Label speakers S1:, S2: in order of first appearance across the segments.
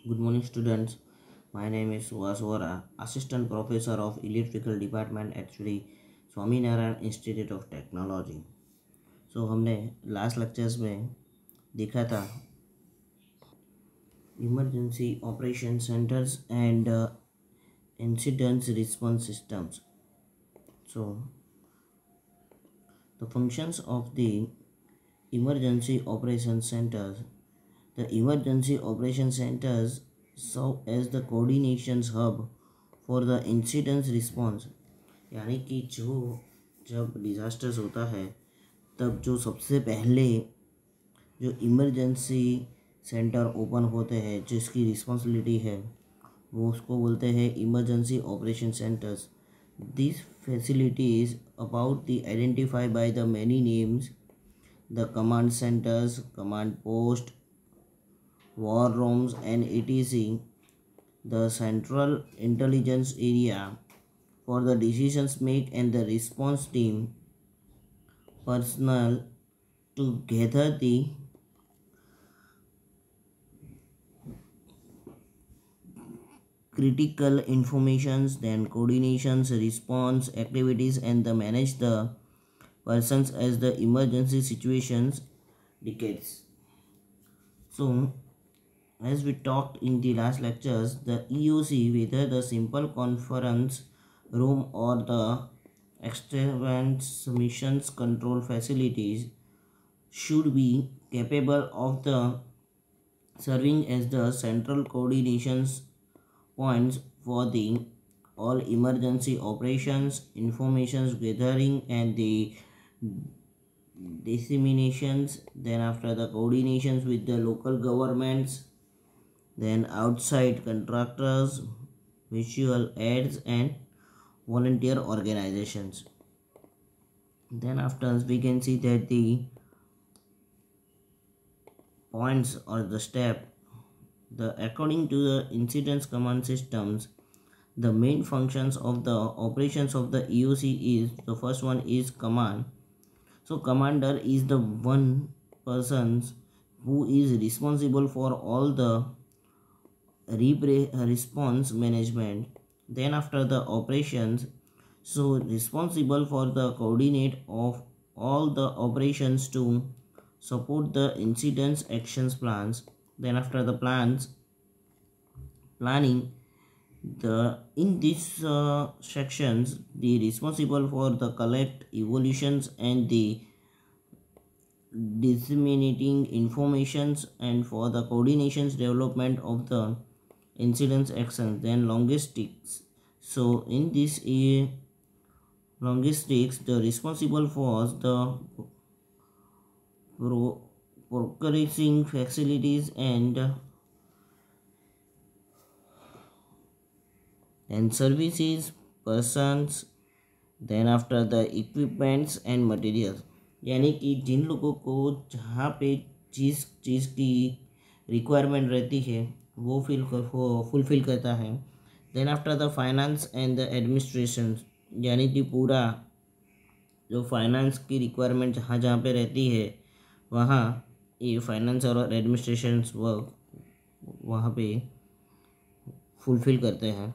S1: Good morning, students. My name is SUVAS VORA, Assistant Professor of Electrical Department at Shri Swaminarayan institute of technology. हमने last lectures में देखा था emergency operation centres and incidence response systems. So the functions of the emergency operation centers. The emergency operation centers serve as the coordination hub for the incident response। यानी कि जब disasters होता है तब जो सबसे पहले जो इमरजेंसी सेंटर ओपन होते हैं जिसकी रिस्पॉन्सिबिलिटी है वो उसको बोलते हैं emergency operation centres. This facilities about the identify by the many names the command centers, command post, war rooms and etc. The central intelligence area for the decisions make and the response team personnel to gather the critical informations, then coordinations, response activities and the manage the persons as the emergency situations decades. So as we talked in the last lectures, the EOC, whether the simple conference room or the extravagant missions control facilities, should be capable of the serving as the central coordinations points for the all emergency operations, informations gathering and the disseminations, then after the coordinations with the local governments, then outside contractors, visual aids and volunteer organizations. Then after we can see that the points or the step, according to the incidence command systems, the main functions of the operations of the EOC is, the first one is command. So commander is the one person who is responsible for all the response management. Then after the operations, so responsible for the coordinate of all the operations to support the incidents actions plans. Then after the planning, in these sections the responsible for the collect evolutions and the disseminating informations and for the coordinations development of the incidents actions. Then logistics, so in this logistics the responsible for the procuring facilities and services persons, then after the equipments and materials। यानी कि जिन लोगों को जहाँ पे चीज़ की requirement रहती है वो फुलफिल करता है। Then after the finance and the administration, यानी कि पूरा जो फाइनेंस की रिक्वायरमेंट जहाँ जहाँ पे रहती है वहाँ ये फाइनेंस और एडमिनिस्ट्रेशन वर्क वहाँ पे फुलफिल करते हैं।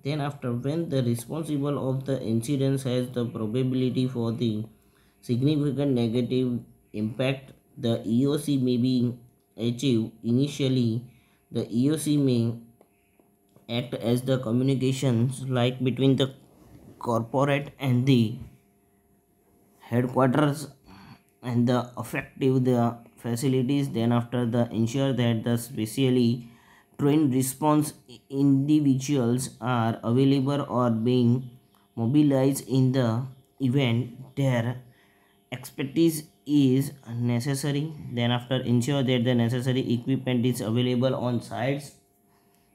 S1: Then after, when the responsible of the incidents has the probability for the significant negative impact, the EOC may be achieved. Initially, the EOC may act as the communications like between the corporate and the headquarters and the effective the facilities. Then after, the ensure that the specially trained response individuals are available or being mobilized in the event their expertise is necessary. Then after, ensure that the necessary equipment is available on sites,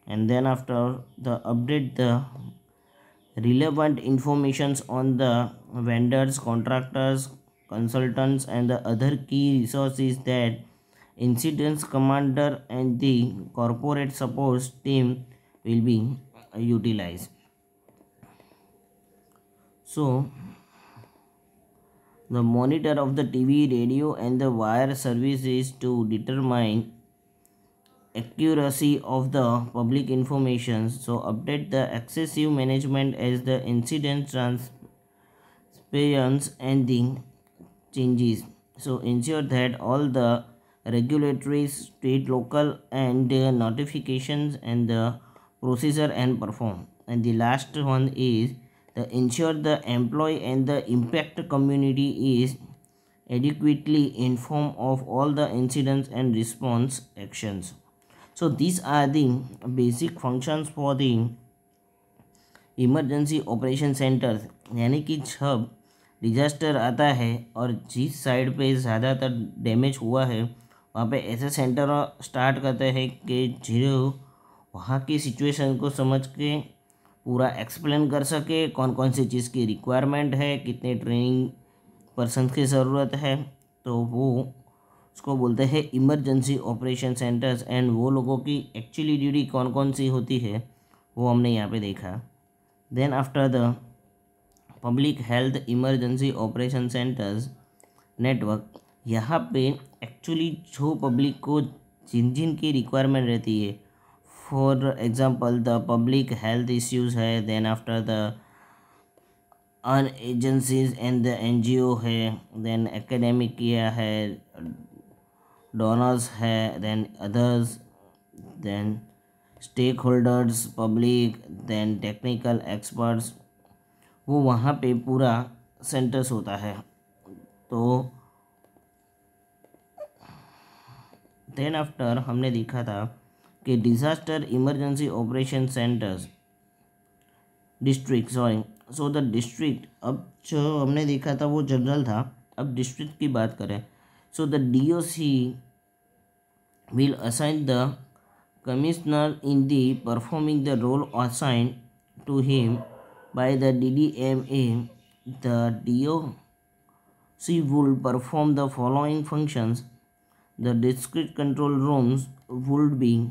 S1: and then after the update the relevant informations on the vendors, contractors, consultants and the other key resources that incidents commander and the corporate support team will be utilized. So the monitor of the TV, radio and the wire services to determine accuracy of the public information. So update the excessive management as the incident transparency and the changes. So ensure that all the regulatory, state, local and notifications and the procedure and perform. And the last one is the ensure the employee and the impact community is adequately informed of all the incidents and response actions. So these are the basic functions for the emergency operation centre, यानी कि जब disaster आता है और जिस side पे ज़्यादातर damage हुआ है वहाँ पे ऐसे सेंटर स्टार्ट करते हैं कि जो वहाँ की सिचुएशन को समझ के पूरा एक्सप्लेन कर सके, कौन कौन सी चीज़ की रिक्वायरमेंट है, कितने ट्रेनिंग पर्सन की ज़रूरत है, तो वो उसको बोलते हैं इमरजेंसी ऑपरेशन सेंटर्स। एंड वो लोगों की एक्चुअली ड्यूटी कौन कौन सी होती है वो हमने यहाँ पे देखा। Then after the public health emergency operation centres network, यहाँ पे एक्चुअली जो पब्लिक को जिन जिन की रिक्वायरमेंट रहती है, for example the public health issues है, then after the UN agencies and the NGO है, देन एकेडमिक किया है, डोनर्स है, then others, then stakeholders public, then technical experts, वो वहाँ पे पूरा सेंटर्स होता है। तो देन आफ्टर हमने देखा था कि disaster emergency operation centres district, so the district, अब जो हमने देखा था वो जनरल था, अब डिस्ट्रिक्ट की बात करें। So the DOC will assign the commissioner in the performing the role assigned to him by the DDMA. The DOC will perform the following functions. The district control rooms would be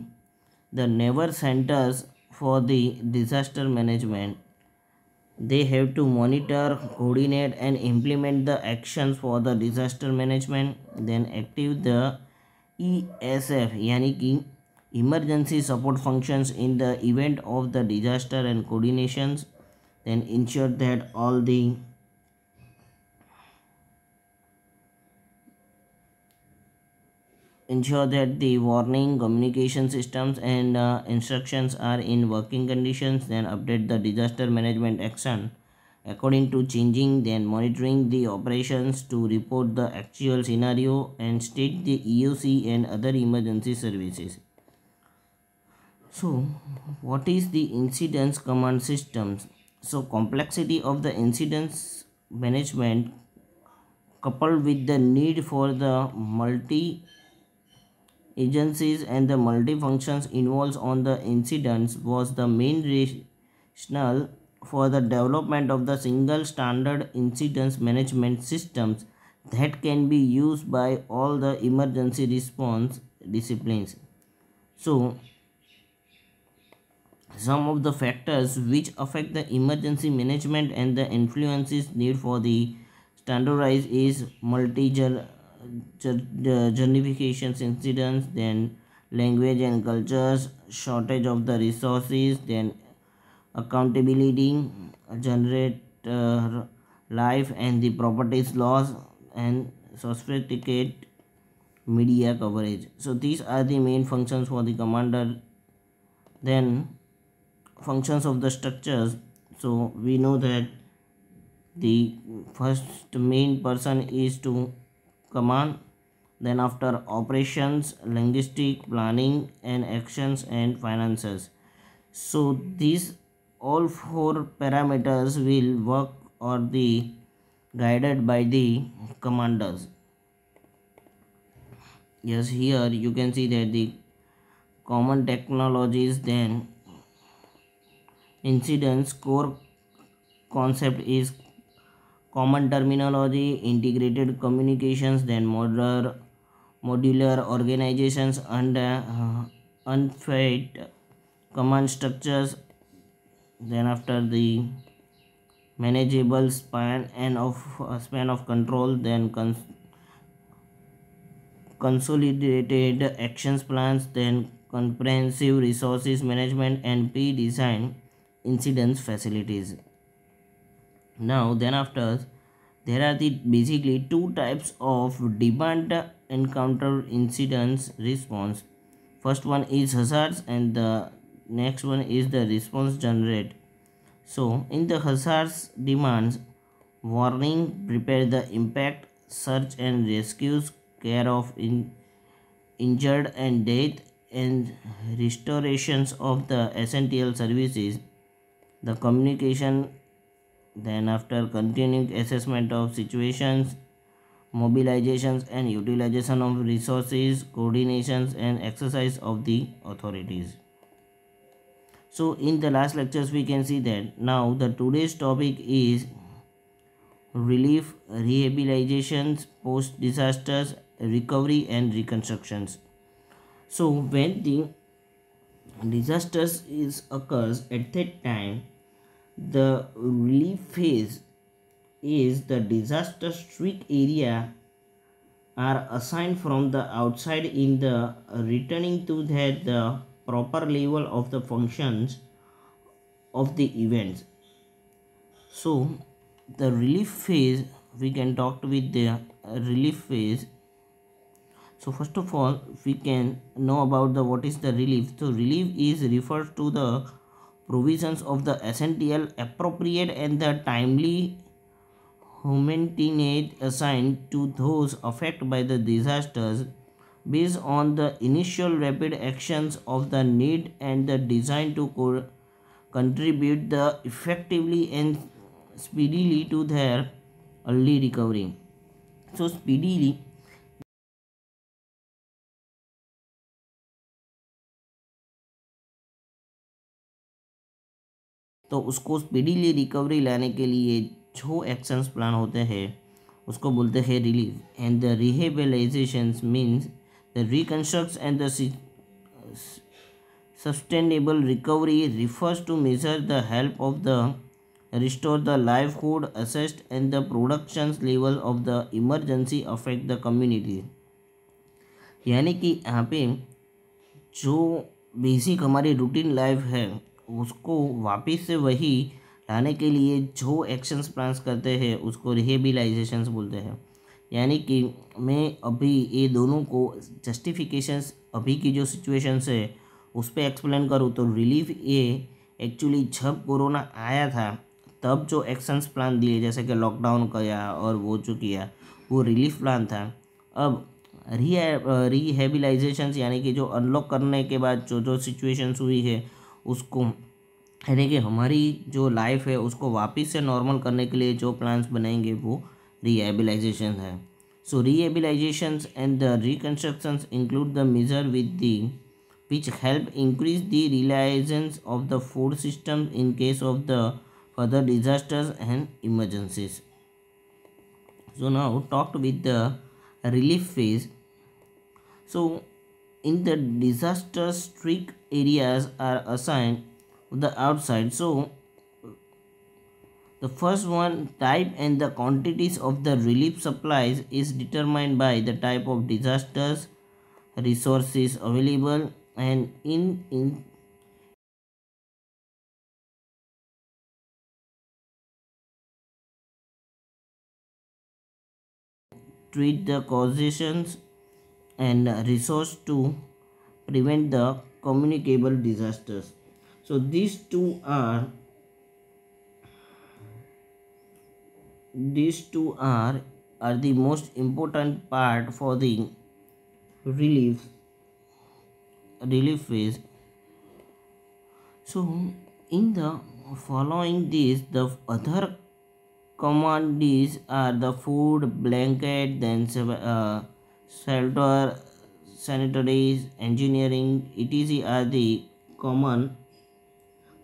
S1: the never centers for the disaster management. They have to monitor, coordinate and implement the actions for the disaster management. Then active the ESF, यानी कि emergency support functions in the event of the disaster and coordinations. Then ensure that the warning communication systems and instructions are in working conditions. Then update the disaster management action according to changing, then monitoring the operations to report the actual scenario and state the EOC and other emergency services. So what is the incidence command systems? So complexity of the incidence management coupled with the need for the multi agencies and the multi-functions involved on the incidents was the main rationale for the development of the single standard incident management systems that can be used by all the emergency response disciplines. So some of the factors which affect the emergency management and the influences need for the standardized is journifications incidents, then language and cultures, shortage of the resources, then accountability, generate life and the properties laws, and sophisticated media coverage. So these are the main functions for the commander. Then functions of the structures. So we know that the first main person is to command, then after operations, linguistic, planning and actions and finances. So these all four parameters will work or be guided by the commanders. Yes, here you can see that the common technologies, then incidents core concept is common terminology, integrated communications, then modular organizations and unfit command structures, then after the manageable span of control, then consolidated actions plans, then comprehensive resources management and pre-designed incidence facilities. Now then after, there are the basically two types of demand encounter incidents response. First one is hazards and the next one is the response generate. So in the hazards demands, warning, prepare the impact, search and rescues, care of injured and death, and restorations of the essential services, the communication, then after continuing assessment of situations, mobilizations and utilization of resources, coordinations and exercise of the authorities. So in the last lectures we can see that now the today's topic is relief, rehabilitations, post disasters, recovery and reconstructions. So when the disasters is occurs at that time, the relief phase is the disaster strict area are assigned from the outside in the returning to that the proper level of the functions of the events. So the relief phase, we can talk with the relief phase. So first of all we can know about the what is the relief. So relief is refers to the provisions of the essential, appropriate and the timely humanitarian assigned to those affected by the disasters based on the initial rapid actions of the need and the design to contribute the effectively and speedily to their early recovery. So speedily, तो उसको speedily recovery लाने के लिए जो actions plan होते हैं उसको बोलते हैं relief. And the rehabilitations means the reconstructs and the sustainable recovery refers to measure the help of the restore the livelihood, assist and the production level of the emergency affect the community. यानी कि यहाँ पे जो basic हमारी routine life है उसको वापस से वही लाने के लिए जो एक्शंस प्लान्स करते हैं उसको रिहेबिलाइजेशंस बोलते हैं. यानी कि मैं अभी ये दोनों को जस्टिफिकेशंस अभी की जो सिचुएशंस है उस पर एक्सप्लेन करूँ तो रिलीफ ये एक्चुअली जब कोरोना आया था तब जो एक्शंस प्लान दिए जैसे कि लॉकडाउन किया और वो जो किया वो रिलीफ प्लान था. अब रिहेबिलाइजेशंस यानी कि जो अनलॉक करने के बाद जो जो सिचुएशंस हुई है उसको यानी कि हमारी जो लाइफ है उसको वापस से नॉर्मल करने के लिए जो प्लान्स बनाएंगे वो रिहेबिलाइजेशन है. So rehabilitations and the reconstructions include the measure with the which help increase the resilience of the food system in case of the further disasters and emergencies. So now talked with the relief phase. So in the disaster strict areas are assigned the outside. So the first one, type and the quantities of the relief supplies is determined by the type of disasters, resources available and in treat the causations and resource to prevent the communicable disasters. So these two are the most important part for the relief phase. So in the following these the other commodities are the food, blanket, then shelter, sanitaries, engineering etc are the common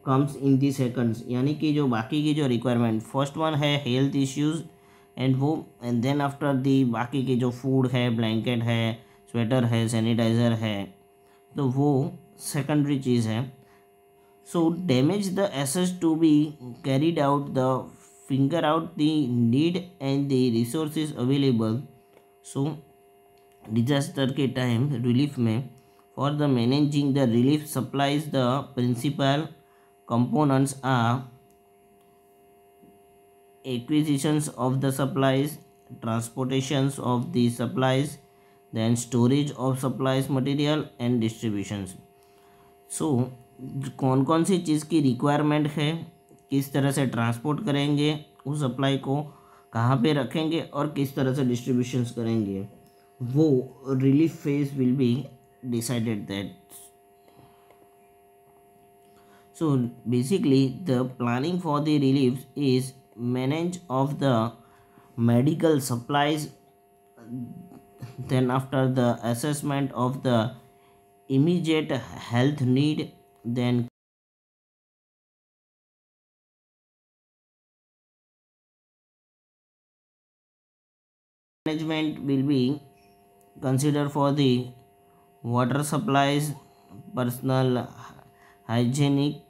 S1: comes in the seconds. यानी कि जो बाकी की जो requirement first one है health issues and वो and then after the बाकी के जो फूड है, ब्लैंकेट है, स्वेटर है, सैनिटाइज़र है, तो वो सेकेंडरी चीज़ है. So damage the assess to be carried out the figure out the need and the resources available. So disaster के टाइम रिलीफ में For the managing the relief supplies, the principal components are acquisitions of the supplies, transportations of the supplies, then storage of supplies material and distributions. सो कौन कौन सी चीज़ की requirement है, किस तरह से transport करेंगे उस सप्लाई को, कहाँ पे रखेंगे और किस तरह से डिस्ट्रीब्यूशंस करेंगे, वो relief phase will be decided that. So basically the planning for the relief is manage of the medical supplies, then after the assessment of the immediate health need, then management will be considered for the water supplies, personal hygienic,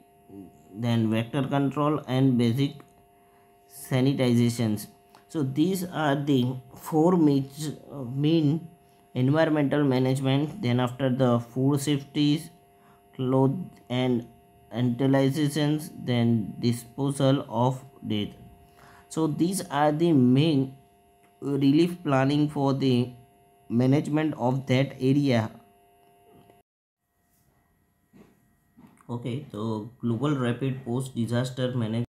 S1: then vector control and basic sanitizations. So these are the four main environmental management. Then after the food safety, cloth and utilizations, then disposal of death. So these are the main relief planning for the management of that area. Okay, so global rapid post disaster management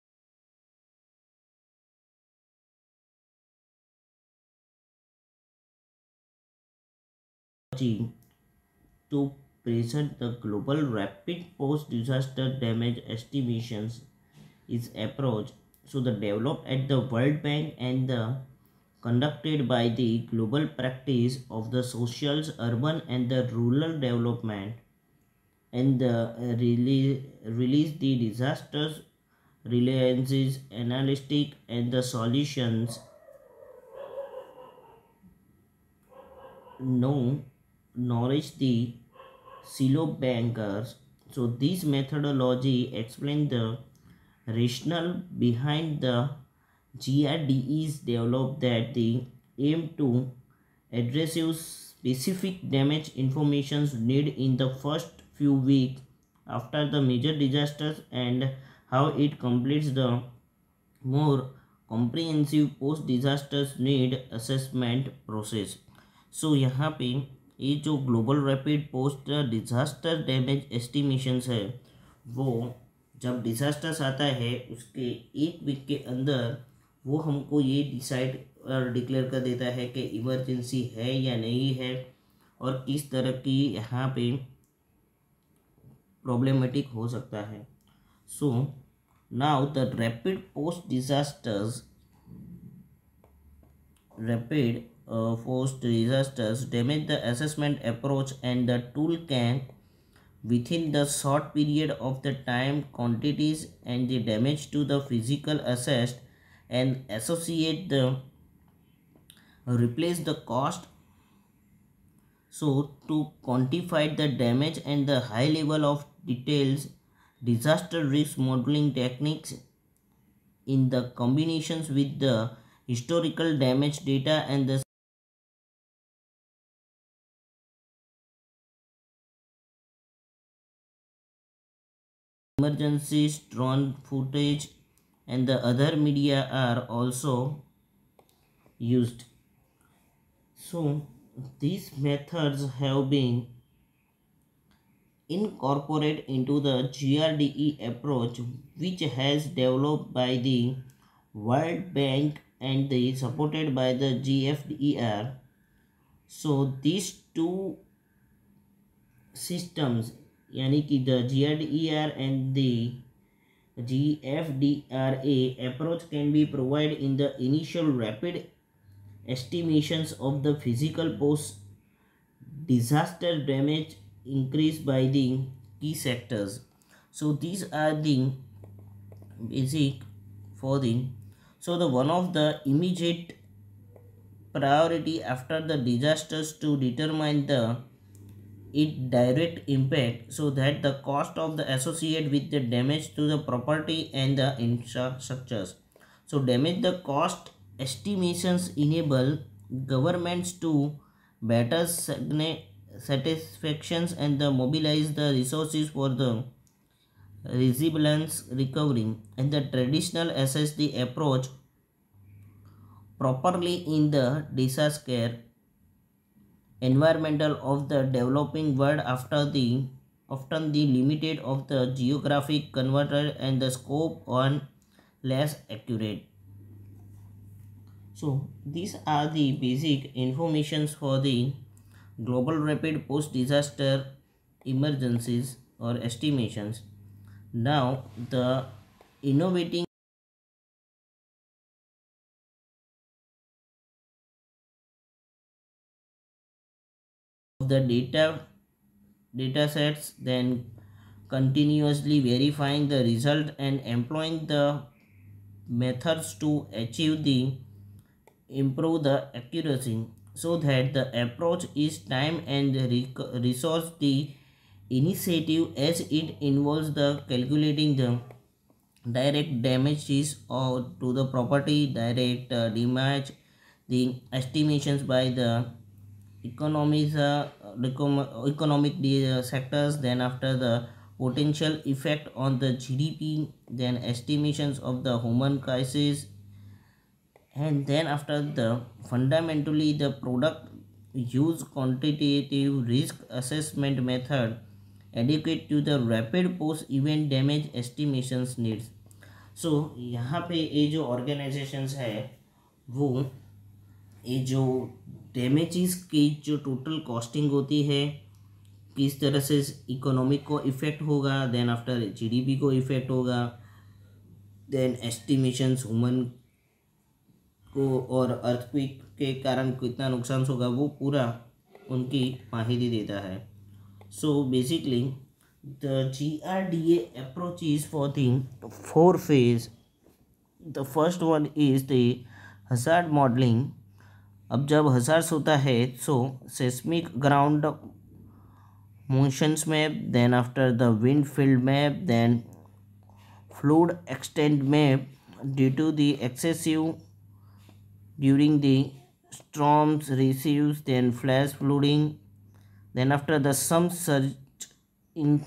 S1: to present the global rapid post disaster damage estimations is approach. So the developed at the World Bank and the conducted by the global practice of the socials, urban and the rural development, and the release the disasters reliances analytic and the solutions know knowledge the silo bankers. So this methodology explains the rationale behind the GRDEs developed that the aim to address specific damage informations need in the first few weeks after the major disasters and how it completes the more comprehensive post disasters need assessment process. So यहाँ पे ये जो global rapid post disaster damage estimations है, वो जब disasters आता है उसके एक वीक के अंदर वो हमको ये डिसाइड और डिक्लेयर कर देता है कि इमरजेंसी है या नहीं है और किस तरह की यहाँ पे प्रॉब्लमेटिक हो सकता है. So now the rapid post disasters damage the assessment approach and the tool can within the short period of the time quantities and the damage to the physical assessed and associate the replace the cost. So to quantify the damage and the high level of details, disaster risk modeling techniques in the combinations with the historical damage data and the emergencies, drone footage and the other media are also used. So these methods have been incorporated into the GRDE approach, which has developed by the World Bank and supported by the GFDR. So these two systems, यानी कि the GRDER and the GFDRA approach can be provided in the initial rapid estimations of the physical post disaster damage increased by the key sectors. So these are the basic for the one of the immediate priority after the disasters to determine the its direct impact, so that the cost of the associated with the damage to the property and the infrastructures. So damage the cost estimations enable governments to better satisfactions and the mobilize the resources for the resilience recovery. And the traditional assess the approach properly in the disaster environmental of the developing world after the often the limited of the geographic converter and the scope on less accurate. So these are the basic informations for the global rapid post disaster emergencies or estimations. Now the innovating of the data sets, then continuously verifying the result and employing the methods to achieve the improve the accuracy, so that the approach is time and resource the initiative as it involves the calculating the direct damages or to the property, direct damage, the estimations by the economies economic sectors, then after the potential effect on the GDP, then estimations of the human crisis, and then after the fundamentally the product use quantitative risk assessment method adequate to the rapid post event damage estimations needs. सो यहाँ पे ये जो organisations है वो ये जो damages की जो टोटल कॉस्टिंग होती है किस तरह से इकोनॉमिक को इफ़ेक्ट होगा, देन आफ्टर जीडीपी को इफ़ेक्ट होगा, देन एस्टिमेशंस ह्यूमन को और अर्थक्वेक के कारण कितना नुकसान होगा वो पूरा उनकी माहिती देता है. So basically the GRDA approach is for the four phase. The first one is the hazard modeling. अब जब हजार्ड्स होता है so seismic ground motions map, then after the wind field map, then flood extend map due to the excessive during the storms receives, then flash flooding, then after the some surge in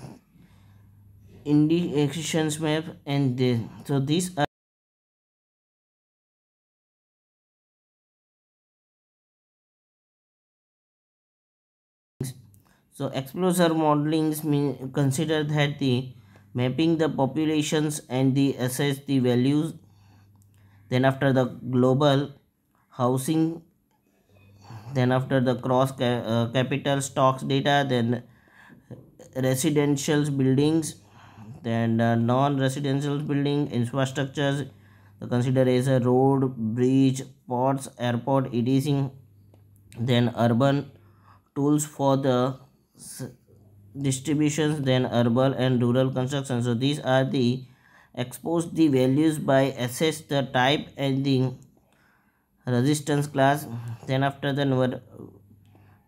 S1: indications map, and so these are so exposure modelings mean consider that the mapping the populations and the assess the values, then after the global housing, then after the capital stocks data, then residential buildings, then non-residential building infrastructures consider as a road, bridge, ports, airport, etc. Then urban tools for the distributions, then urban and rural construction. So these are the expose the values by assess the type and the resistance class, then after the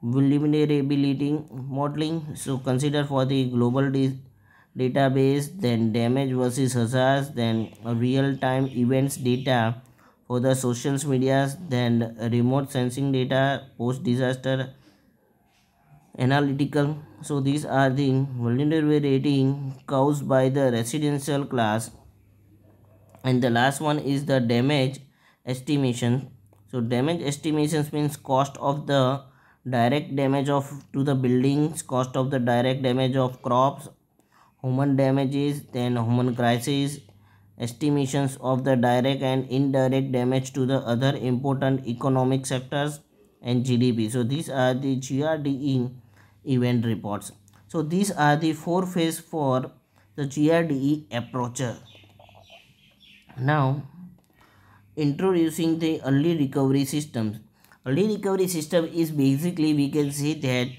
S1: vulnerability modeling, so consider for the global database, then damage versus hazards, then real-time events data for the social medias, then remote sensing data, post-disaster analytical. So these are the vulnerability caused by the residential class. And the last one is the damage estimation. So damage estimations means cost of the direct damage of to the buildings, cost of the direct damage of crops, human damages, then human crisis, estimations of the direct and indirect damage to the other important economic sectors and GDP. So these are the GRDE event reports. So these are the four phases for the GRDE approach. Now introducing the early recovery systems. Early recovery system is basically we can say that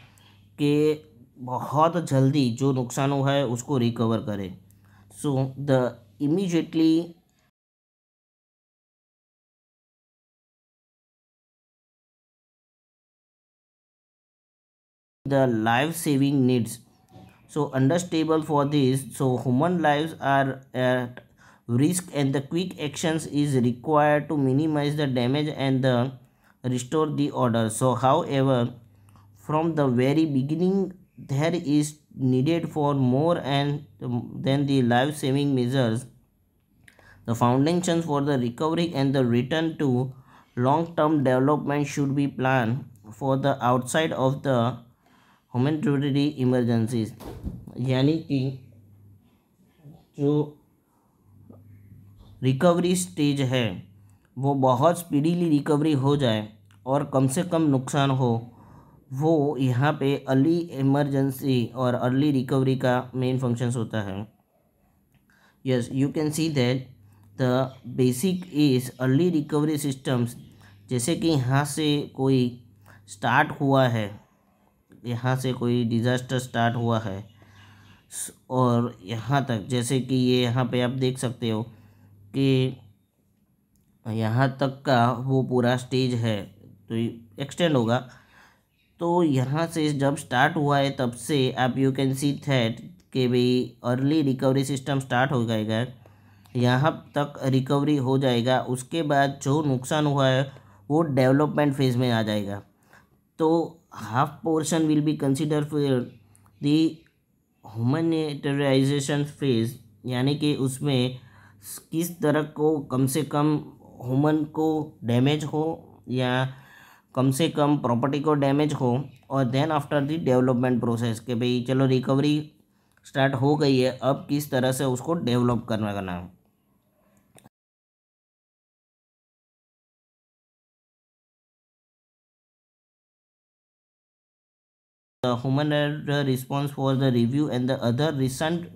S1: कि बहुत जल्दी जो नुकसान हुआ है उसको recover करें. So the immediately the life saving needs. So understable for this, so human lives are at risk and the quick actions is required to minimize the damage and the restore the order. So however, from the very beginning there is needed for more and than the life saving measures. The foundations for the recovery and the return to long term development should be planned for the outside of the humanitarian emergencies, यानी कि जो recovery stage है वो बहुत speedily recovery हो जाए और कम से कम नुकसान हो, वो यहाँ पे अर्ली इमरजेंसी और अर्ली रिकवरी का मेन फंक्शंस होता है. Yes, you can see that the basic is early recovery systems. जैसे कि यहाँ से कोई स्टार्ट हुआ है, यहाँ से कोई डिज़ास्टर स्टार्ट हुआ है और यहाँ तक, जैसे कि ये यहाँ पे आप देख सकते हो कि यहाँ तक का वो पूरा स्टेज है तो एक्सटेंड होगा. तो यहाँ से जब स्टार्ट हुआ है तब से आप यू कैन सी दैट कि भाई अर्ली रिकवरी सिस्टम स्टार्ट हो जाएगा, यहाँ तक रिकवरी हो जाएगा. उसके बाद जो नुकसान हुआ है वो डेवलपमेंट फेज में आ जाएगा. तो half portion will be consider for the humanitarialization phase, यानी कि उसमें किस तरह को कम से कम ह्यूमन को डैमेज हो या कम से कम प्रॉपर्टी को डैमेज हो, और then after the development process कि भाई चलो रिकवरी स्टार्ट हो गई है, अब किस तरह से उसको डेवलप करना है. The human response for the review and the other recent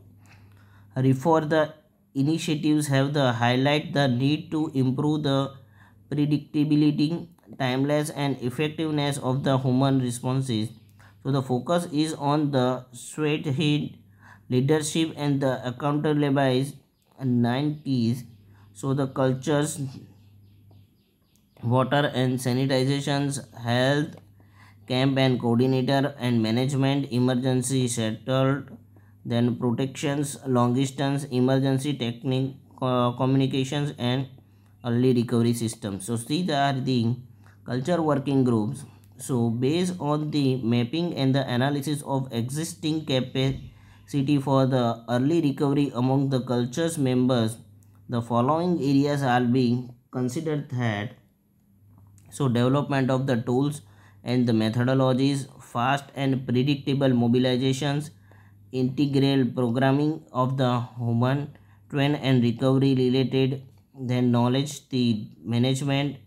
S1: for the initiatives have the highlight the need to improve the predictability, timeless and effectiveness of the human responses. So the focus is on the SWAT leadership and the accountability 9 keys. So the cultures, water and sanitizations, health camp and coordinator and management, emergency settled, then protections, long distance emergency technique, communications and early recovery systems. So these are the culture working groups. So based on the mapping and the analysis of existing capacity for the early recovery among the culture's members, the following areas are being considered that. So development of the tools and the methodologies, fast and predictable mobilizations, integral programming of the human trend and recovery related, then knowledge the management,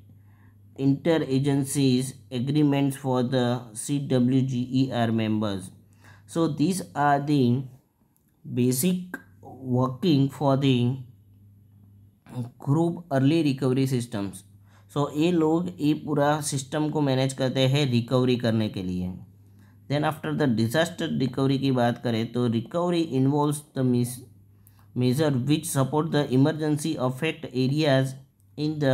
S1: interagencies agreements for the CWGER members. So these are the basic working for the group early recovery systems. सो ये लोग ये पूरा system को manage करते हैं recovery करने के लिए. Then after the disaster recovery की बात करें तो recovery involves the measure which support the emergency affect areas in the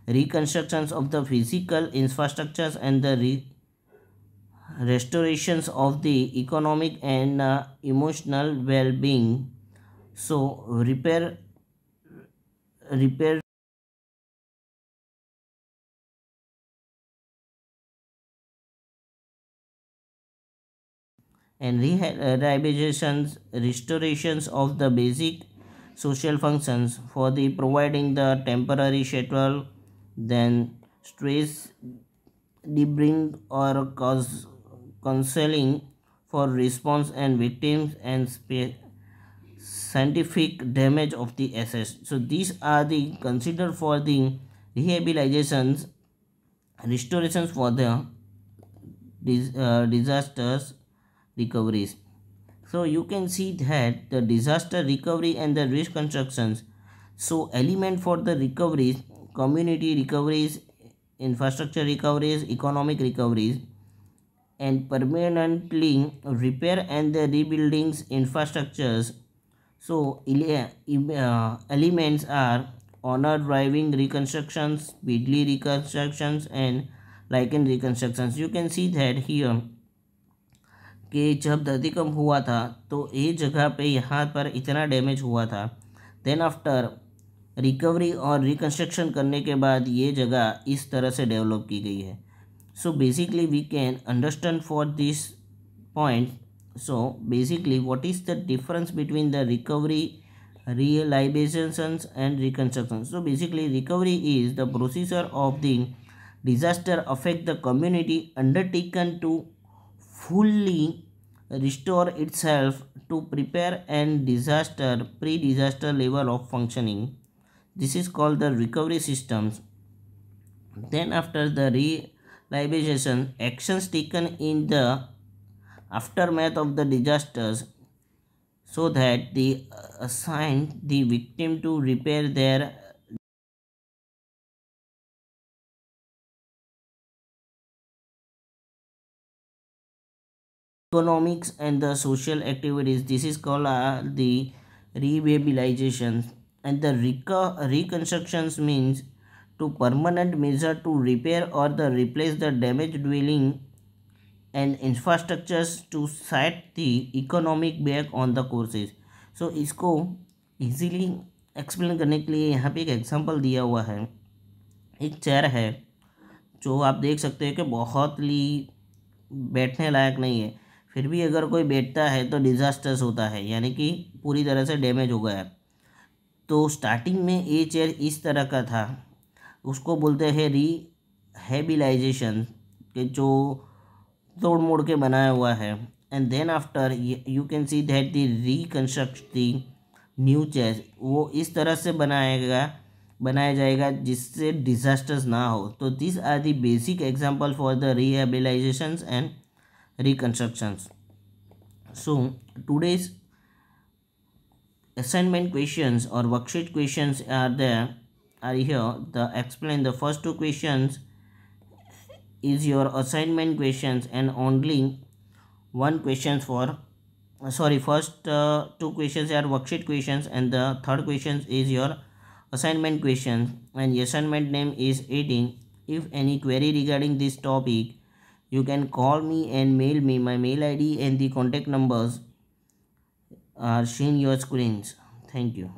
S1: reconstructions of the physical infrastructures and the restorations of the economic and emotional well-being. So repair and rehabilitations, restorations of the basic social functions for the providing the temporary shelter, then stress debriefing or cause counseling for response and victims and scientific damage of the assets. So these are the considered for the rehabilitations, restorations for the disasters recoveries. So you can see that the disaster recovery and the reconstructions. So element for the recoveries, community recoveries, infrastructure recoveries, economic recoveries, and permanently repair and the rebuildings infrastructures. So elements are honor driving reconstructions, speedily reconstructions, and lichen reconstructions. You can see that here कि जब धरतीकंप हुआ था तो ये जगह पे यहाँ पर इतना डैमेज हुआ था. देन आफ्टर रिकवरी और रिकन्स्ट्रक्शन करने के बाद ये जगह इस तरह से डेवलप की गई है. So basically we can understand for this point. So basically what is the difference between the recovery, realizations and reconstruction? So basically recovery is the procedure of the disaster affect the community undertaken to fully restore itself to prepare and disaster pre-disaster level of functioning. This is called the recovery systems. Then after the realization, actions taken in the aftermath of the disasters so that they assign the victim to repair their economics and the social activities. This is called the rehabilitation. And the reconstructions means to permanent measure to repair or the replace the damaged dwelling and infrastructures to set the economic back on the courses. So इसको easily explain करने के लिए यहाँ पे एक example दिया हुआ है. एक चेयर है जो आप देख सकते हैं कि बहुत ही बैठने लायक नहीं है, फिर भी अगर कोई बैठता है तो डिजास्टर्स होता है, यानी कि पूरी तरह से डैमेज हो गया है. तो स्टार्टिंग में ये चेयर इस तरह का था, उसको बोलते हैं रिहेबिलाइजेशन, कि जो तोड़ मोड़ के बनाया हुआ है. And then after you can see that the reconstruct the new chair, वो इस तरह से बनाया जाएगा जिससे डिजास्टर्स ना हो. तो this are the basic example for the rehabilitations and reconstructions. So today's assignment questions or worksheet questions are here. The explain the first two questions is your assignment questions and only one questions for first two questions are worksheet questions and the third question is your assignment questions, and the assignment name is 18. If any query regarding this topic, you can call me and mail me. My mail ID and the contact numbers are shown your screens. Thank you.